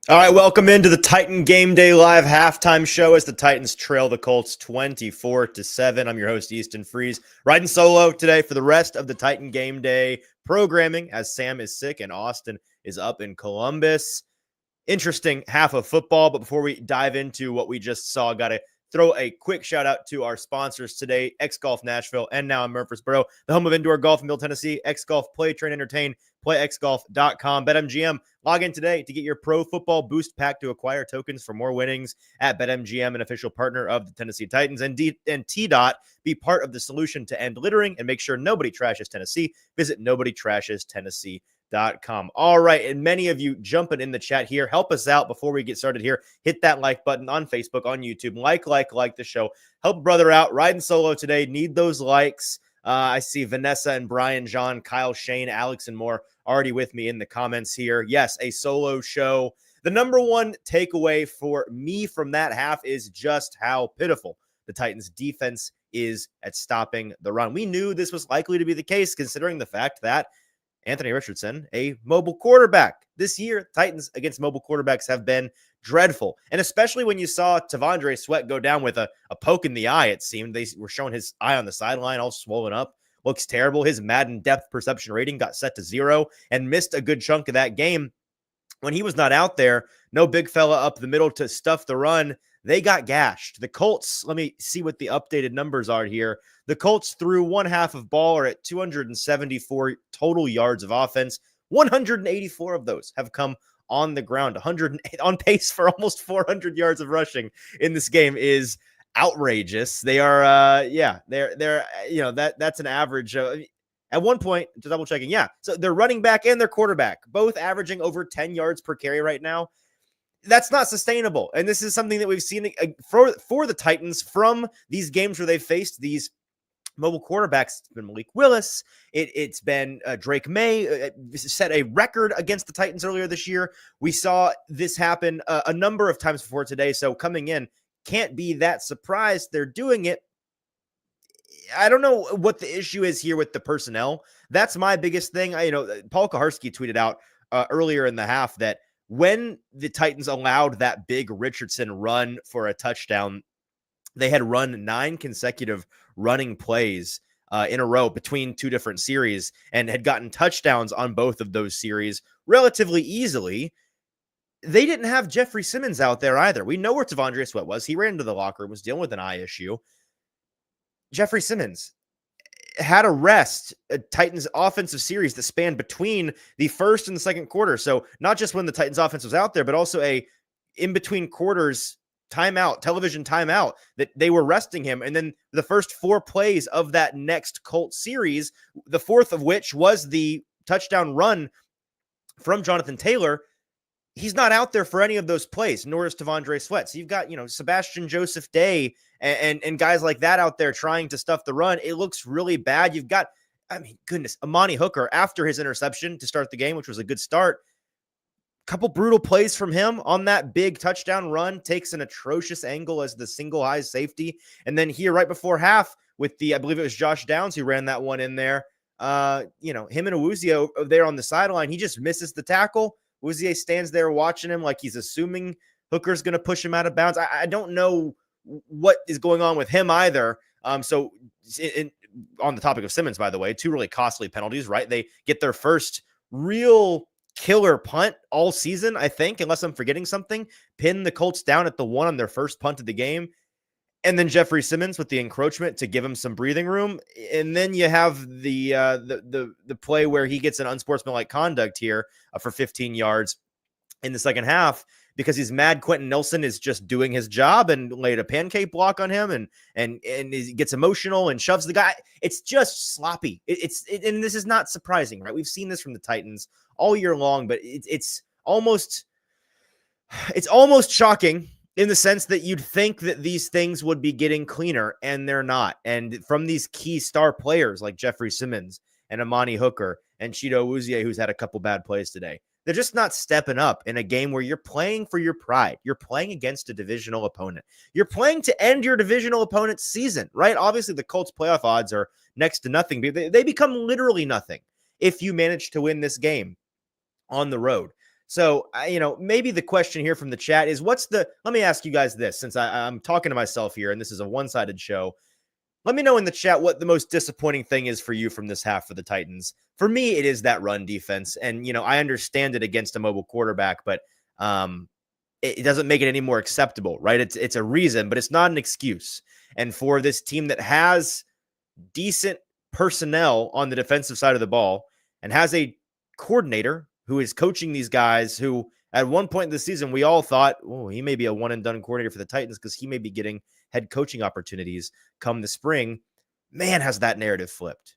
All right, welcome into the Titan Game Day Live halftime show as the Titans trail the Colts 24-7. I'm your host, Easton Freeze, riding solo today for the rest of the Titan Game Day programming as Sam is sick and Austin is up in Columbus. Interesting half of football, but before we dive into what we just saw, got to throw a quick shout out to our sponsors today, X Golf Nashville, and now in Murfreesboro, the home of indoor golf in Middle Tennessee. X Golf, play, train, entertain, playxgolf.com. BetMGM, log in today to get your pro football boost pack to acquire tokens for more winnings at BetMGM, an official partner of the Tennessee Titans. And T-Dot, be part of the solution to end littering and make sure nobody trashes Tennessee. Visit nobodytrashestennessee.com. All right, and many of you jumping in the chat here. Help us out before we get started here. Hit that like button on Facebook, on YouTube. Like the show. Help brother out. Riding solo today. Need those likes. I see Vanessa and Brian, John, Kyle, Shane, Alex, and more already with me in the comments here. Yes, a solo show. The number one takeaway for me from that half is just how pitiful the Titans defense is at stopping the run. We knew this was likely to be the case considering the fact that Anthony Richardson, a mobile quarterback. This year, Titans against mobile quarterbacks have been dreadful. And especially when you saw T'Vondre Sweat go down with a poke in the eye, it seemed. They were showing his eye on the sideline all swollen up. Looks terrible. His Madden depth perception rating got set to 0 and missed a good chunk of that game. When he was not out there, no big fella up the middle to stuff the run. They got gashed. The Colts, let me see what the updated numbers are here. The Colts through one half of ball are at 274 total yards of offense. 184 of those have come on the ground. 108 on pace for almost 400 yards of rushing in this game is outrageous. They are, they're that's an average. At one point, to double checking, so their running back and their quarterback both averaging over 10 yards per carry right now. That's not sustainable. And this is something that we've seen for the Titans from these games where they've faced these mobile quarterbacks. It's been Malik Willis. It's been Drake May set a record against the Titans earlier this year. We saw this happen a number of times before today. So coming in, can't be that surprised they're doing it. I don't know what the issue is here with the personnel. That's my biggest thing. Paul Kaharski tweeted out earlier in the half that when the Titans allowed that big Richardson run for a touchdown, they had run 9 consecutive running plays in a row between 2 different series and had gotten touchdowns on both of those series relatively easily. They didn't have Jeffrey Simmons out there either. We know where T'Vondre Sweat was. He ran into the locker room, was dealing with an eye issue. Jeffrey Simmons had a rest, a Titans offensive series that spanned between the first and the second quarter. So not just when the Titans offense was out there, but also a in between quarters timeout, television timeout that they were resting him. And then the first 4 plays of that next Colts series, the fourth of which was the touchdown run from Jonathan Taylor. He's not out there for any of those plays, nor is T'Vondre Sweat. So you've got, Sebastian Joseph Day and guys like that out there trying to stuff the run. It looks really bad. You've got, Amani Hooker after his interception to start the game, which was a good start. Couple brutal plays from him on that big touchdown run, takes an atrocious angle as the single high safety. And then here right before half with I believe it was Josh Downs who ran that one in there. Him and Awuzie there on the sideline, he just misses the tackle. Awuzie stands there watching him like he's assuming Hooker's going to push him out of bounds. I don't know what is going on with him either. On the topic of Simmons, by the way, 2 really costly penalties, right? They get their first real killer punt all season, I think, unless I'm forgetting something. Pin the Colts down at the 1 on their first punt of the game. And then Jeffrey Simmons with the encroachment to give him some breathing room. And then you have the play where he gets an unsportsmanlike conduct here for 15 yards in the second half because he's mad Quentin Nelson is just doing his job and laid a pancake block on him and he gets emotional and shoves the guy. It's just sloppy. And this is not surprising, right? We've seen this from the Titans all year long, but it's almost shocking in the sense that you'd think that these things would be getting cleaner, and they're not. And from these key star players like Jeffrey Simmons and Amani Hooker and Chido Awuzie, who's had a couple bad plays today, they're just not stepping up in a game where you're playing for your pride. You're playing against a divisional opponent. You're playing to end your divisional opponent's season, right? Obviously, the Colts playoff odds are next to nothing. They become literally nothing if you manage to win this game on the road. So, maybe the question here from the chat is let me ask you guys this, since I'm talking to myself here and this is a one-sided show. Let me know in the chat what the most disappointing thing is for you from this half for the Titans. For me, it is that run defense. And, I understand it against a mobile quarterback, but it doesn't make it any more acceptable, right? It's a reason, but it's not an excuse. And for this team that has decent personnel on the defensive side of the ball and has a coordinator who is coaching these guys who at one point in the season, we all thought, oh, he may be a one and done coordinator for the Titans because he may be getting head coaching opportunities come the spring. Man, has that narrative flipped.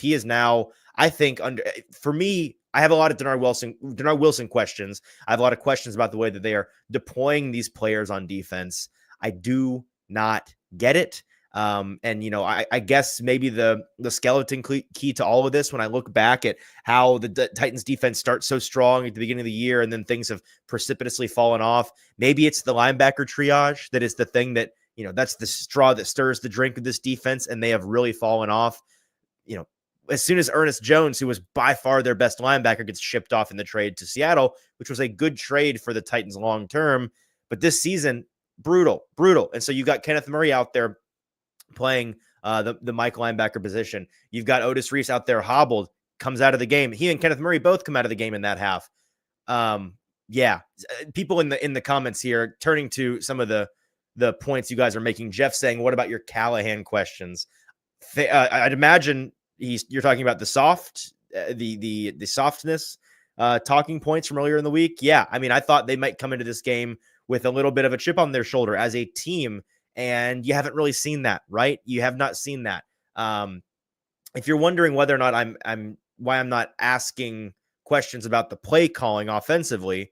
He is now, I think, for me, I have a lot of Denard Wilson questions. I have a lot of questions about the way that they are deploying these players on defense. I do not get it. I guess maybe the skeleton key to all of this, when I look back at how the Titans defense starts so strong at the beginning of the year and then things have precipitously fallen off, maybe it's the linebacker triage that is the thing that, that's the straw that stirs the drink of this defense, and they have really fallen off. As soon as Ernest Jones, who was by far their best linebacker, gets shipped off in the trade to Seattle, which was a good trade for the Titans long term, but this season, brutal. And so you got Kenneth Murray out there playing the Mike linebacker position. You've got Otis Reese out there hobbled, comes out of the game. He and Kenneth Murray both come out of the game in that half. People in the comments here, turning to some of the points you guys are making. Jeff saying, what about your Callahan questions? I'd imagine you're talking about the softness talking points from earlier in the week. Yeah, I mean, I thought they might come into this game with a little bit of a chip on their shoulder as a team, and you haven't really seen that, right? You have not seen that. If you're wondering whether or not why I'm not asking questions about the play calling offensively,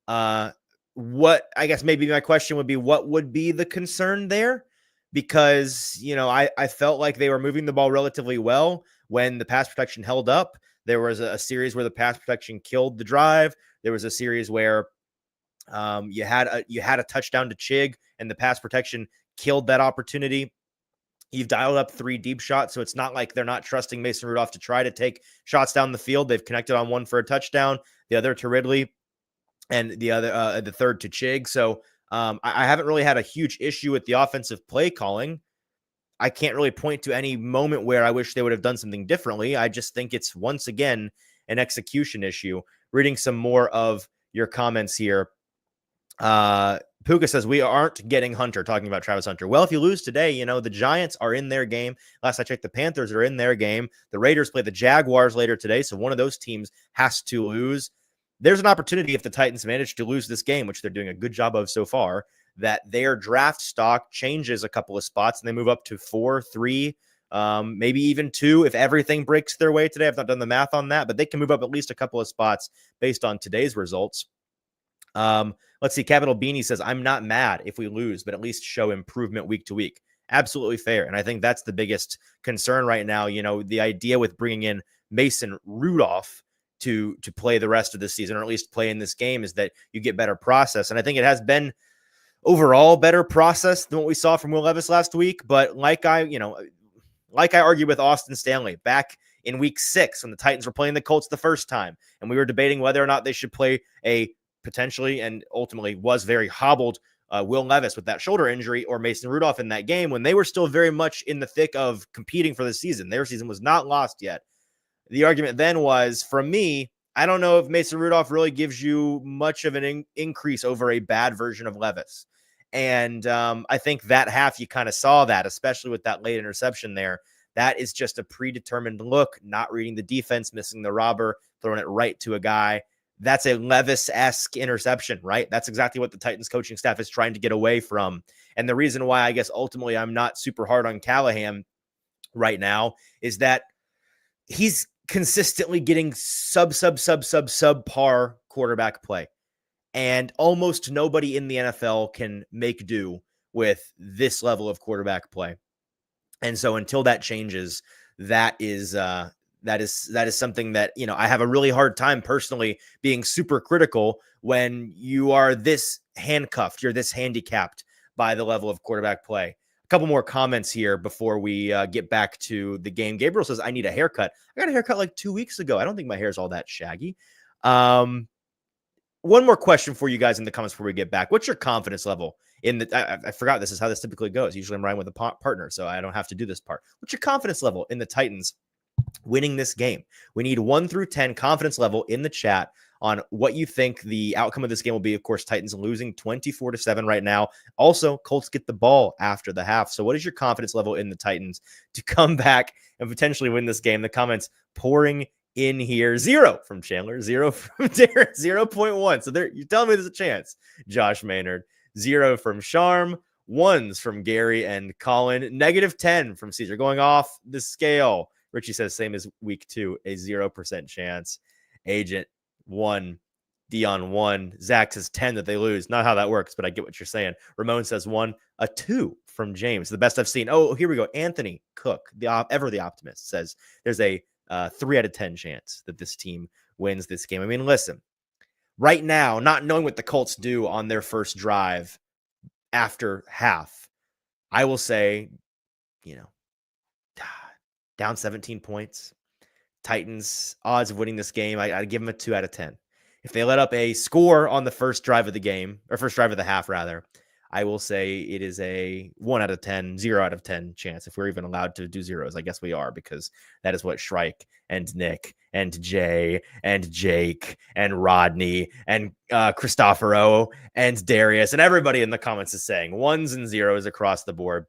what I guess maybe my question would be, what would be the concern there? Because, I felt like they were moving the ball relatively well when the pass protection held up. There was a series where the pass protection killed the drive. There was a series where you had a touchdown to Chig and the pass protection killed that opportunity. You've dialed up 3 deep shots, so it's not like they're not trusting Mason Rudolph to try to take shots down the field. They've connected on one for a touchdown, the other to Ridley, and the third to Chig. So I haven't really had a huge issue with the offensive play calling. I can't really point to any moment where I wish they would have done something differently. I just think it's, once again, an execution issue. Reading some more of your comments here. Puka says, we aren't getting Hunter, talking about Travis Hunter. Well, if you lose today, the Giants are in their game. Last I checked, the Panthers are in their game. The Raiders play the Jaguars later today, so one of those teams has to lose. There's an opportunity, if the Titans manage to lose this game, which they're doing a good job of so far, that their draft stock changes a couple of spots and they move up to 4, 3, maybe even 2 if everything breaks their way today. I've not done the math on that, but they can move up at least a couple of spots based on today's results. Let's see. Capital Beanie says, I'm not mad if we lose, but at least show improvement week to week. Absolutely fair. And I think that's the biggest concern right now. The idea with bringing in Mason Rudolph to play the rest of the season, or at least play in this game, is that you get better process. And I think it has been overall better process than what we saw from Will Levis last week. But like I argued with Austin Stanley back in week 6 when the Titans were playing the Colts the first time, and we were debating whether or not they should play a potentially and ultimately was very hobbled Will Levis with that shoulder injury, or Mason Rudolph in that game, when they were still very much in the thick of competing for the season. Their season was not lost yet. The argument then was, for me, I don't know if Mason Rudolph really gives you much of an increase over a bad version of Levis. And I think that half you kind of saw that, especially with that late interception there. That is just a predetermined look, not reading the defense, missing the robber, throwing it right to a guy. That's a Levis-esque interception, right? That's exactly what the Titans coaching staff is trying to get away from. And the reason why I guess ultimately I'm not super hard on Callahan right now is that he's consistently getting subpar quarterback play. And almost nobody in the NFL can make do with this level of quarterback play. And so until that changes, that is something that, I have a really hard time personally being super critical when you are this handcuffed, you're this handicapped by the level of quarterback play. A couple more comments here before we get back to the game. Gabriel says, I need a haircut. I got a haircut like 2 weeks ago. I don't think my hair is all that shaggy. one more question for you guys in the comments before we get back. What's your confidence level in the? I forgot this is how this typically goes. Usually I'm riding with a partner, so I don't have to do this part. What's your confidence level in the Titans winning this game? We need 1 through 10 confidence level in the chat on what you think the outcome of this game will be. Of course, Titans losing 24-7 right now. Also, Colts get the ball after the half. So what is your confidence level in the Titans to come back and potentially win this game? The comments pouring in here. 0 from Chandler, 0 from Derek, 0.1. So there, you're telling me there's a chance. Josh Maynard, 0 from Sharm, 1s from Gary and Colin, -10 from Caesar. Going off the scale. Richie says same as week 2, a 0% chance. Agent 1, Dion 1. Zach says 10 that they lose. Not how that works, but I get what you're saying. Ramon says 1, a 2 from James. The best I've seen. Oh, here we go. Anthony Cook, ever the optimist, says there's a 3 out of 10 chance that this team wins this game. I mean, listen, right now, not knowing what the Colts do on their first drive after half, I will say, down 17 points. Titans odds of winning this game, I'd give them a 2 out of 10. If they let up a score on the first drive of the game, or first drive of the half, rather, I will say it is a 1 out of 10, 0 out of 10 chance. If we're even allowed to do zeros, I guess we are, because that is what Shrike and Nick and Jay and Jake and Rodney and Cristoforo and Darius and everybody in the comments is saying 1s and 0s across the board.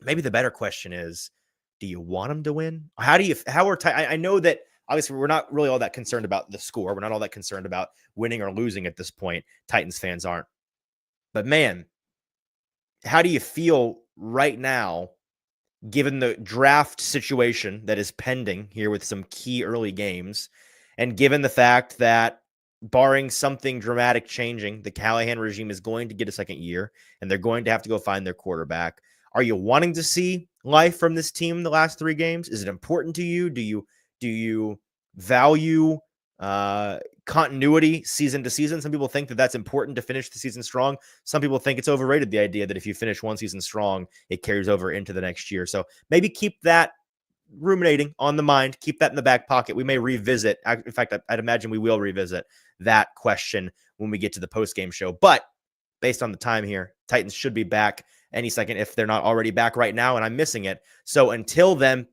Maybe the better question is, do you want them to win? I know that obviously we're not really all that concerned about the score. We're not all that concerned about winning or losing at this point. Titans fans aren't. But man, how do you feel right now, given the draft situation that is pending here with some key early games, and given the fact that barring something dramatic changing, the Callahan regime is going to get a second year, and they're going to have to go find their quarterback? Are you wanting to see life from this team the last 3 games? Is it important to you? Do you value continuity season to season? Some people think that that's important to finish the season strong. Some people think it's overrated, the idea that if you finish one season strong, it carries over into the next year. So maybe keep that ruminating on the mind. Keep that in the back pocket. We may revisit. In fact, I'd imagine we will revisit that question when we get to the post-game show. But based on the time here, Titans should be back any second if they're not already back right now, and I'm missing it. So until then,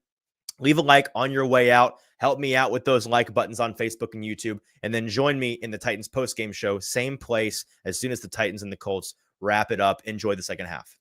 leave a like on your way out. Help me out with those like buttons on Facebook and YouTube, and then join me in the Titans post-game show, same place, as soon as the Titans and the Colts wrap it up. Enjoy the second half.